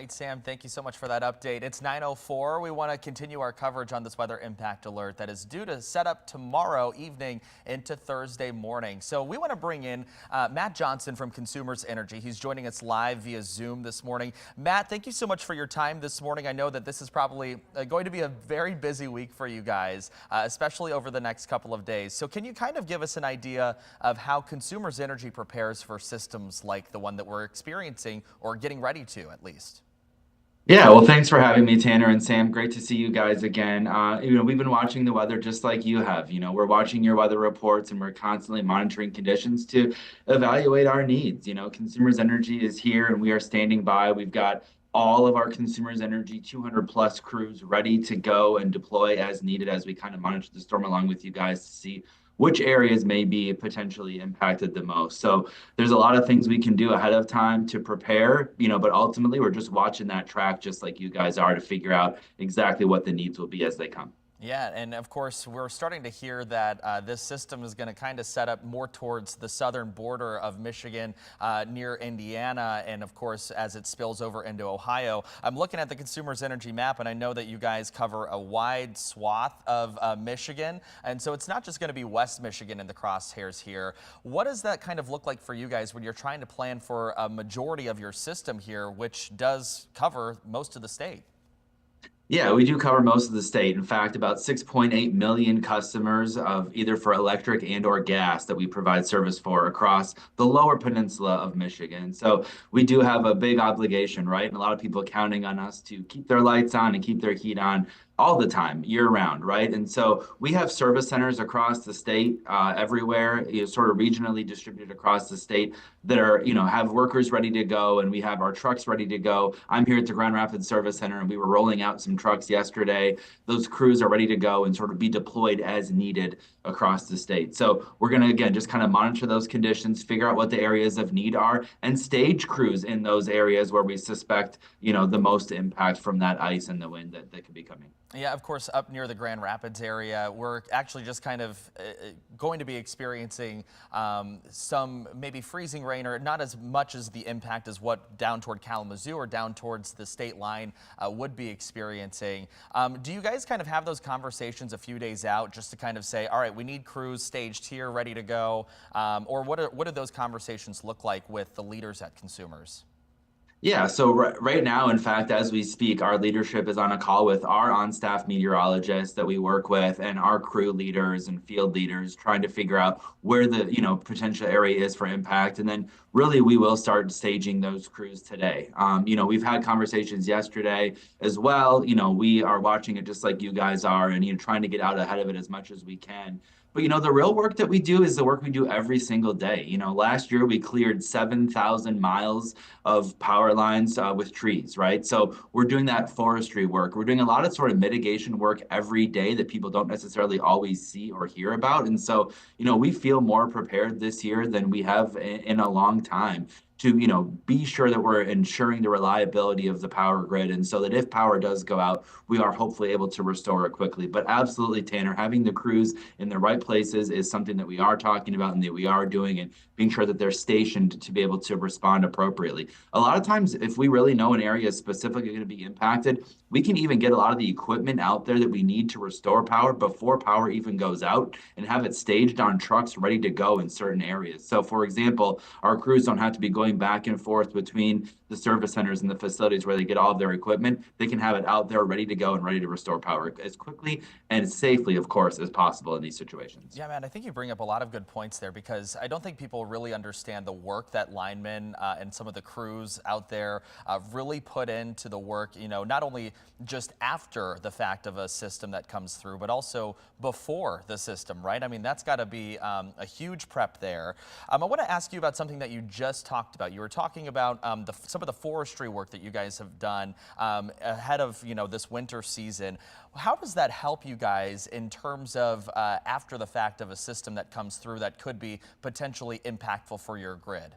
right, Sam, thank you so much for that update. It's 9:04. We want to continue our coverage on this weather impact alert that is due to set up tomorrow evening into Thursday morning. So we want to bring in Matt Johnson from Consumers Energy. He's joining us live via Zoom this morning. Matt, thank you so much for your time this morning. I know that this is probably going to be a very busy week for you guys, especially over the next couple of days. So can you kind of give us an idea of how Consumers Energy prepares for systems like the one that we're experiencing or getting ready to, at least? Yeah, well, thanks for having me, Tanner and Sam. Great to see you guys again. We've been watching the weather just like you have. We're watching your weather reports and we're constantly monitoring conditions to evaluate our needs. Consumers Energy is here and we are standing by. We've got all of our Consumers Energy 200 plus crews ready to go and deploy as needed as we kind of monitor the storm along with you guys to see which areas may be potentially impacted the most. So there's a lot of things we can do ahead of time to prepare, but ultimately we're just watching that track just like you guys are to figure out exactly what the needs will be as they come. Yeah, and of course, we're starting to hear that this system is going to kind of set up more towards the southern border of Michigan near Indiana, and of course, as it spills over into Ohio. I'm looking at the Consumers Energy map, and I know that you guys cover a wide swath of Michigan, and so it's not just going to be West Michigan in the crosshairs here. What does that kind of look like for you guys when you're trying to plan for a majority of your system here, which does cover most of the state? Yeah, we do cover most of the state. In fact, about 6.8 million customers of either for electric and or gas that we provide service for across the lower peninsula of Michigan. So we do have a big obligation, right? And a lot of people counting on us to keep their lights on and keep their heat on all the time, year round, right? And so we have service centers across the state, everywhere, sort of regionally distributed across the state that are, have workers ready to go, and we have our trucks ready to go. I'm here at the Grand Rapids Service Center, and we were rolling out some trucks yesterday. Those crews are ready to go and sort of be deployed as needed across the state. So we're going to, again, just kind of monitor those conditions, figure out what the areas of need are, and stage crews in those areas where we suspect, the most impact from that ice and the wind that could be coming. Yeah, of course, up near the Grand Rapids area, we're actually just kind of going to be experiencing some maybe freezing rain, or not as much as the impact as what down toward Kalamazoo or down towards the state line would be experiencing. Do you guys kind of have those conversations a few days out just to kind of say, all right, we need crews staged here, ready to go? Or what do those conversations look like with the leaders at Consumers? Yeah, so right now, in fact, as we speak, our leadership is on a call with our on-staff meteorologists that we work with and our crew leaders and field leaders trying to figure out where the, potential area is for impact. And then really we will start staging those crews today. We've had conversations yesterday as well. We are watching it just like you guys are and, trying to get out ahead of it as much as we can. But the real work that we do is the work we do every single day. Last year we cleared 7,000 miles of power lines with trees, right? So we're doing that forestry work. We're doing a lot of sort of mitigation work every day that people don't necessarily always see or hear about. And so, we feel more prepared this year than we have in a long time to be sure that we're ensuring the reliability of the power grid, and so that if power does go out, we are hopefully able to restore it quickly. But absolutely, Tanner, having the crews in the right places is something that we are talking about and that we are doing, and being sure that they're stationed to be able to respond appropriately. A lot of times, if we really know an area is specifically going to be impacted, we can even get a lot of the equipment out there that we need to restore power before power even goes out, and have it staged on trucks ready to go in certain areas. So for example, our crews don't have to be going back and forth between the service centers and the facilities where they get all of their equipment. They can have it out there ready to go and ready to restore power as quickly and safely, of course, as possible in these situations. Yeah, man, I think you bring up a lot of good points there, because I don't think people really understand the work that linemen and some of the crews out there really put into the work, not only just after the fact of a system that comes through, but also before the system, right? I mean, that's got to be a huge prep there. I want to ask you about something that you just talked about. You were talking about some of the forestry work that you guys have done ahead of this winter season. How does that help you guys in terms of after the fact of a system that comes through that could be potentially impactful for your grid?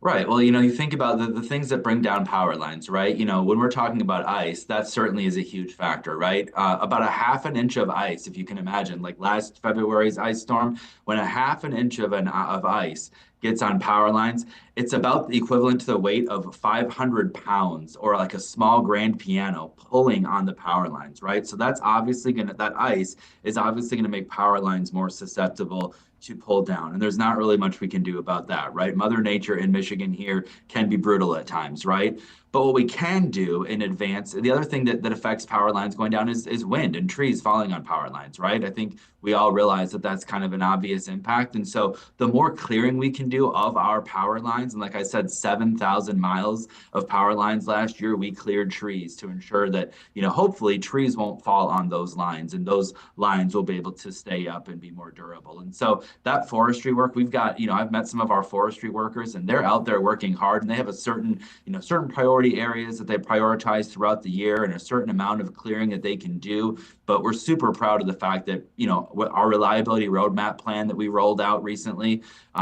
Right. Well, you think about the things that bring down power lines, right? When we're talking about ice, that certainly is a huge factor, right? About a half an inch of ice, if you can imagine, like last February's ice storm, when a half an inch of ice gets on power lines, it's about the equivalent to the weight of 500 pounds or like a small grand piano pulling on the power lines, right? So that ice is obviously going to make power lines more susceptible to pull down. And there's not really much we can do about that, right? Mother Nature in Michigan here can be brutal at times, right? But what we can do in advance, the other thing that affects power lines going down is wind and trees falling on power lines, right? I think we all realize that that's kind of an obvious impact. And so the more clearing we can do of our power lines, and like I said, 7,000 miles of power lines last year, we cleared trees to ensure that, hopefully trees won't fall on those lines and those lines will be able to stay up and be more durable. And so that forestry work, we've got, I've met some of our forestry workers and they're out there working hard and they have a certain priority areas that they prioritize throughout the year and a certain amount of clearing that they can do. But we're super proud of the fact that, our reliability roadmap plan that we rolled out recently,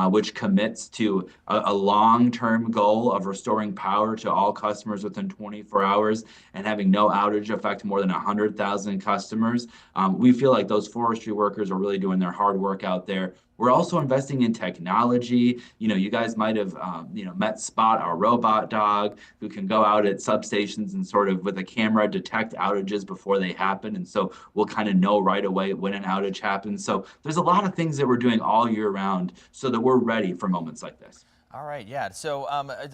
which commits to a long-term goal of restoring power to all customers within 24 hours and having no outage affect more than 100,000 customers. We feel like those forestry workers are really doing their hard work out there. We're also investing in technology. You guys might have, met Spot, our robot dog, who can go out at substations and sort of with a camera detect outages before they happen. And so we'll kind of know right away when an outage happens. So there's a lot of things that we're doing all year round so that we're ready for moments like this. All right, yeah. So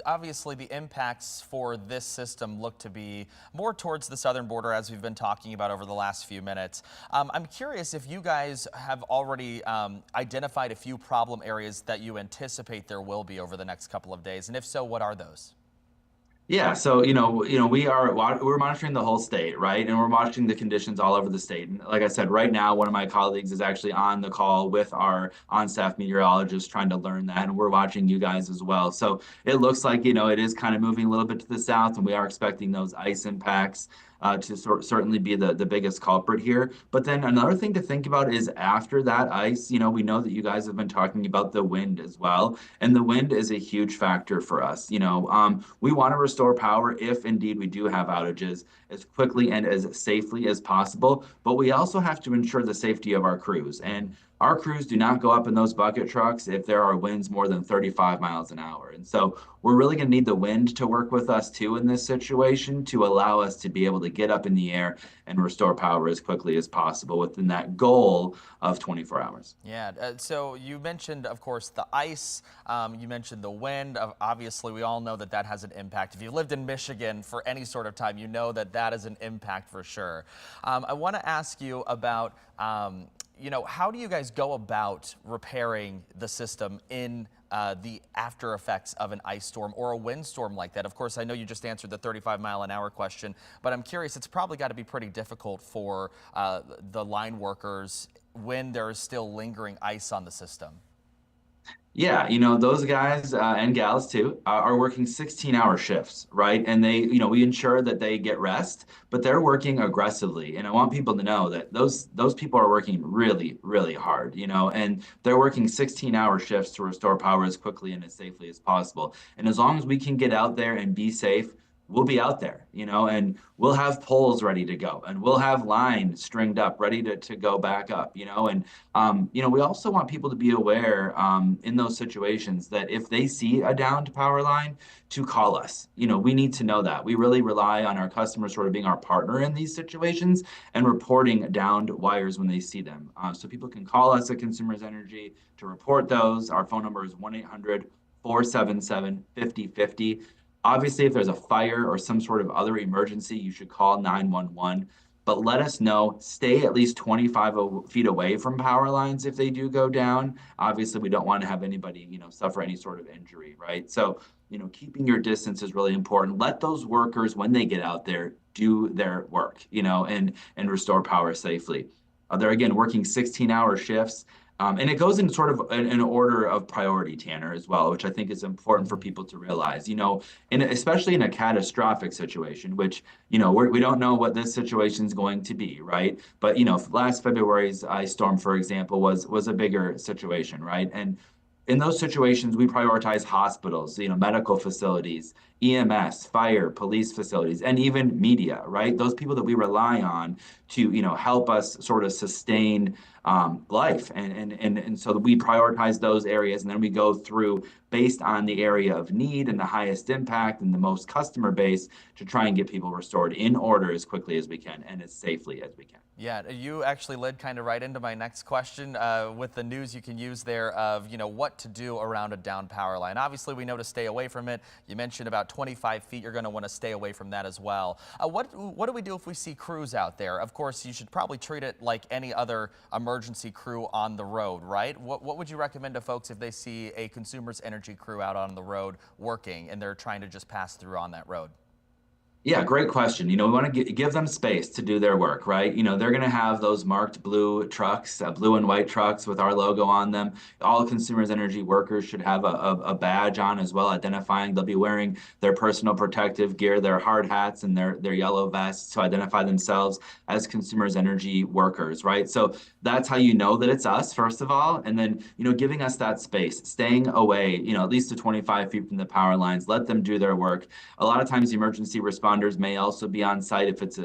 obviously the impacts for this system look to be more towards the southern border, as we've been talking about over the last few minutes. I'm curious if you guys have already identified a few problem areas that you anticipate there will be over the next couple of days, and if so, what are those? Yeah, so we're monitoring the whole state, right? And we're watching the conditions all over the state. And like I said, right now, one of my colleagues is actually on the call with our on-staff meteorologist trying to learn that, and we're watching you guys as well. So it looks like, it is kind of moving a little bit to the south, and we are expecting those ice impacts to certainly be the biggest culprit here. But then another thing to think about is after that ice, we know that you guys have been talking about the wind as well. And the wind is a huge factor for us. We want to restore power if indeed we do have outages as quickly and as safely as possible. But we also have to ensure the safety of our crews. And our crews do not go up in those bucket trucks if there are winds more than 35 miles an hour. And so we're really going to need the wind to work with us too in this situation to allow us to be able to get up in the air and restore power as quickly as possible within that goal of 24 hours. Yeah, so you mentioned, of course, the ice, you mentioned the wind. Obviously, we all know that that has an impact. If you lived in Michigan for any sort of time, you know that that is an impact for sure. I want to ask you about how do you guys go about repairing the system in the after effects of an ice storm or a windstorm like that? Of course, I know you just answered the 35-mile-an-hour question, but I'm curious, it's probably got to be pretty difficult for the line workers when there is still lingering ice on the system. Yeah, those guys and gals too are working 16-hour shifts, right? And we ensure that they get rest, but they're working aggressively. And I want people to know that those people are working really, really hard, and they're working 16-hour shifts to restore power as quickly and as safely as possible. And as long as we can get out there and be safe, we'll be out there, and we'll have poles ready to go and we'll have line stringed up ready to go back up, and, we also want people to be aware in those situations that if they see a downed power line to call us, we need to know that. We really rely on our customers sort of being our partner in these situations and reporting downed wires when they see them. So people can call us at Consumers Energy to report those. Our phone number is 1-800-477-5050. Obviously, if there's a fire or some sort of other emergency, you should call 911. But let us know. Stay at least 25 feet away from power lines if they do go down. Obviously, we don't want to have anybody, suffer any sort of injury, right? So, keeping your distance is really important. Let those workers, when they get out there, do their work, and restore power safely. They're again working 16-hour shifts. And it goes in sort of an order of priority, Tanner, as well, which I think is important for people to realize, especially in a catastrophic situation, which, we don't know what this situation is going to be, right? But, last February's ice storm, for example, was a bigger situation, right? And in those situations, we prioritize hospitals, medical facilities, EMS, fire, police facilities, and even media, right? Those people that we rely on to, help us sort of sustain life. And so we prioritize those areas, and then we go through based on the area of need and the highest impact and the most customer base to try and get people restored in order as quickly as we can and as safely as we can. Yeah, you actually led kind of right into my next question with the news you can use there of, what to do around a down power line. Obviously, we know to stay away from it. You mentioned about 25 feet. You're going to want to stay away from that as well. What do we do if we see crews out there? Of course, you should probably treat it like any other emergency crew on the road, right? What would you recommend to folks if they see a consumer's energy crew out on the road working and they're trying to just pass through on that road? Yeah, great question. We want to give them space to do their work, right? They're going to have those marked blue trucks, blue and white trucks with our logo on them. All Consumers Energy workers should have a badge on as well, identifying. They'll be wearing their personal protective gear, their hard hats, and their yellow vests to identify themselves as Consumers Energy workers, right? So that's how you know that it's us, first of all. And then, giving us that space, staying away, at least to 25 feet from the power lines, let them do their work. A lot of times the emergency responders may also be on site if it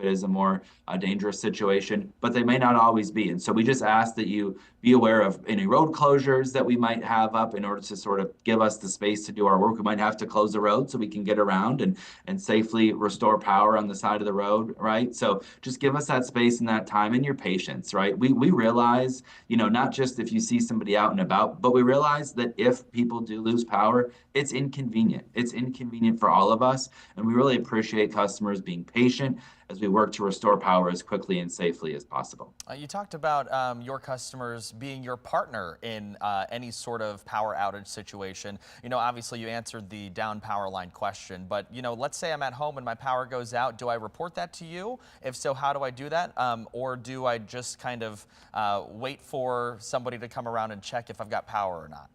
is a more dangerous situation, but they may not always be. And so we just ask that you be aware of any road closures that we might have up in order to sort of give us the space to do our work. We might have to close the road so we can get around and safely restore power on the side of the road, right? So just give us that space and that time and your patience, right? We realize, not just if you see somebody out and about, but we realize that if people do lose power, it's inconvenient. It's inconvenient for all of us. And we really appreciate customers being patient as we work to restore power as quickly and safely as possible. You talked about your customers being your partner in any sort of power outage situation. Obviously you answered the down power line question, but let's say I'm at home and my power goes out. Do I report that to you? If so, how do I do that? Or do I just kind of wait for somebody to come around and check if I've got power or not?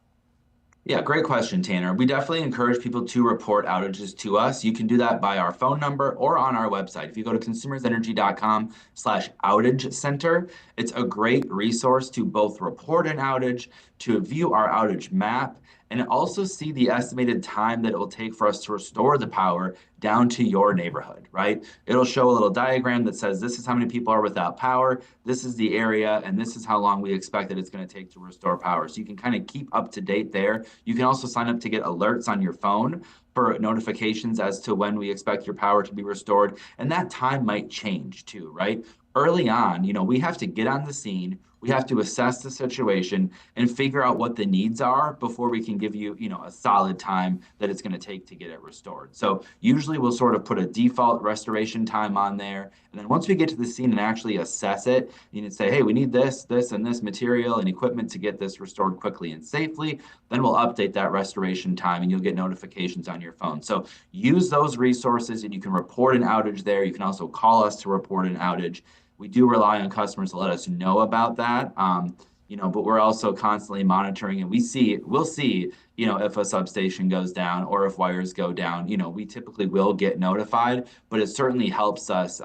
Yeah, great question, Tanner. We definitely encourage people to report outages to us. You can do that by our phone number or on our website. If you go to consumersenergy.com/outage center, it's a great resource to both report an outage, to view our outage map, and also see the estimated time that it will take for us to restore the power down to your neighborhood, right? It'll show a little diagram that says this is how many people are without power, this is the area, and this is how long we expect that it's going to take to restore power. So you can kind of keep up to date there. You can also sign up to get alerts on your phone for notifications as to when we expect your power to be restored. And that time might change too, right? Early on, we have to get on the scene. We have to assess the situation and figure out what the needs are before we can give you, a solid time that it's going to take to get it restored. So usually we'll sort of put a default restoration time on there. And then once we get to the scene and actually assess it, you can say, hey, we need this, and this material and equipment to get this restored quickly and safely. Then we'll update that restoration time and you'll get notifications on your phone. So use those resources and you can report an outage there. You can also call us to report an outage. We do rely on customers to let us know about that. But we're also constantly monitoring and we'll see, if a substation goes down or if wires go down, we typically will get notified, but it certainly helps us,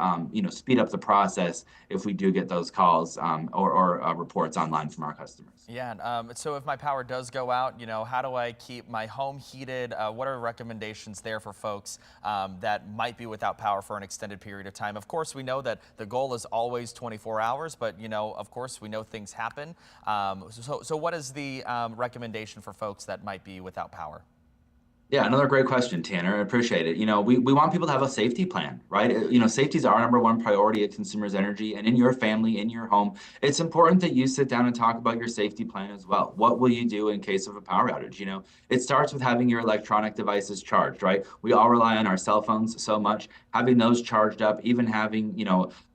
speed up the process if we do get those calls or reports online from our customers. Yeah, so if my power does go out, how do I keep my home heated? What are recommendations there for folks that might be without power for an extended period of time? Of course, we know that the goal is always 24 hours, but, of course, we know things happen. So what is the recommendation for folks that might be without power? Yeah, another great question, Tanner. I appreciate it. We want people to have a safety plan, right? Safety is our number one priority at Consumers Energy and in your family, in your home. It's important that you sit down and talk about your safety plan as well. What will you do in case of a power outage? It starts with having your electronic devices charged, right? We all rely on our cell phones so much. Having those charged up, even having,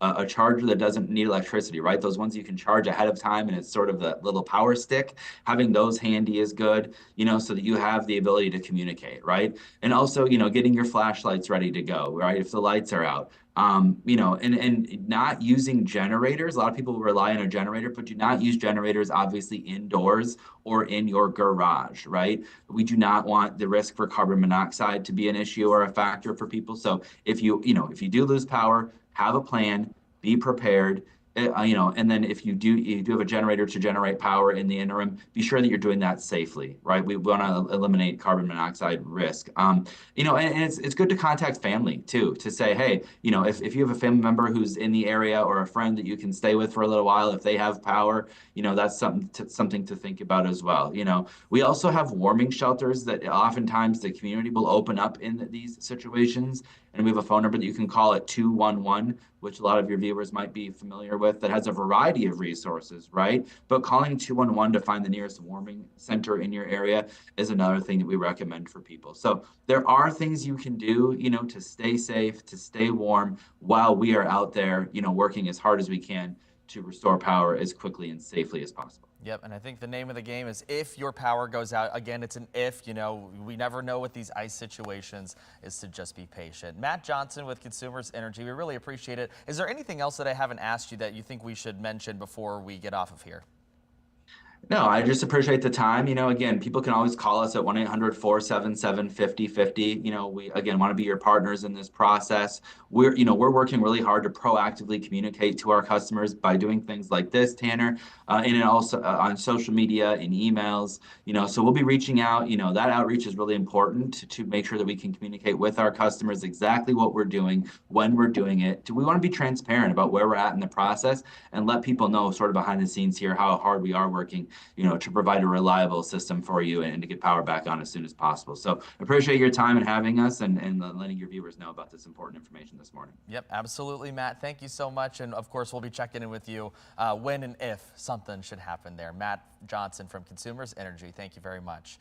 a charger that doesn't need electricity, right? Those ones you can charge ahead of time and it's sort of the little power stick. Having those handy is good, so that you have the ability to communicate. Right. And also, getting your flashlights ready to go, right? If the lights are out, and not using generators. A lot of people rely on a generator, but do not use generators, obviously, indoors or in your garage, right? We do not want the risk for carbon monoxide to be an issue or a factor for people. So if you do lose power, have a plan, be prepared. And then if you do have a generator to generate power in the interim, be sure that you're doing that safely, right? We want to eliminate carbon monoxide risk. And it's good to contact family too, to say, hey, if you have a family member who's in the area or a friend that you can stay with for a little while, if they have power, that's something to think about as well. We also have warming shelters that oftentimes the community will open up in these situations. And we have a phone number that you can call at 211, which a lot of your viewers might be familiar with, that has a variety of resources, right? But calling 211 to find the nearest warming center in your area is another thing that we recommend for people. So there are things you can do, to stay safe, to stay warm while we are out there, working as hard as we can to restore power as quickly and safely as possible. Yep, and I think the name of the game is if your power goes out. Again, it's an if, we never know with these ice situations, is to just be patient. Matt Johnson with Consumers Energy, we really appreciate it. Is there anything else that I haven't asked you that you think we should mention before we get off of here? No, I just appreciate the time. Again, people can always call us at 1-800-477-5050. We again want to be your partners in this process. We're working really hard to proactively communicate to our customers by doing things like this, Tanner, and also on social media and emails. So we'll be reaching out. That outreach is really important to make sure that we can communicate with our customers exactly what we're doing, when we're doing it. We want to be transparent about where we're at in the process and let people know sort of behind the scenes here how hard we are working to provide a reliable system for you and to get power back on as soon as possible. So appreciate your time and having us and letting your viewers know about this important information this morning. Yep, absolutely, Matt. Thank you so much. And of course, we'll be checking in with you when and if something should happen there. Matt Johnson from Consumers Energy, thank you very much.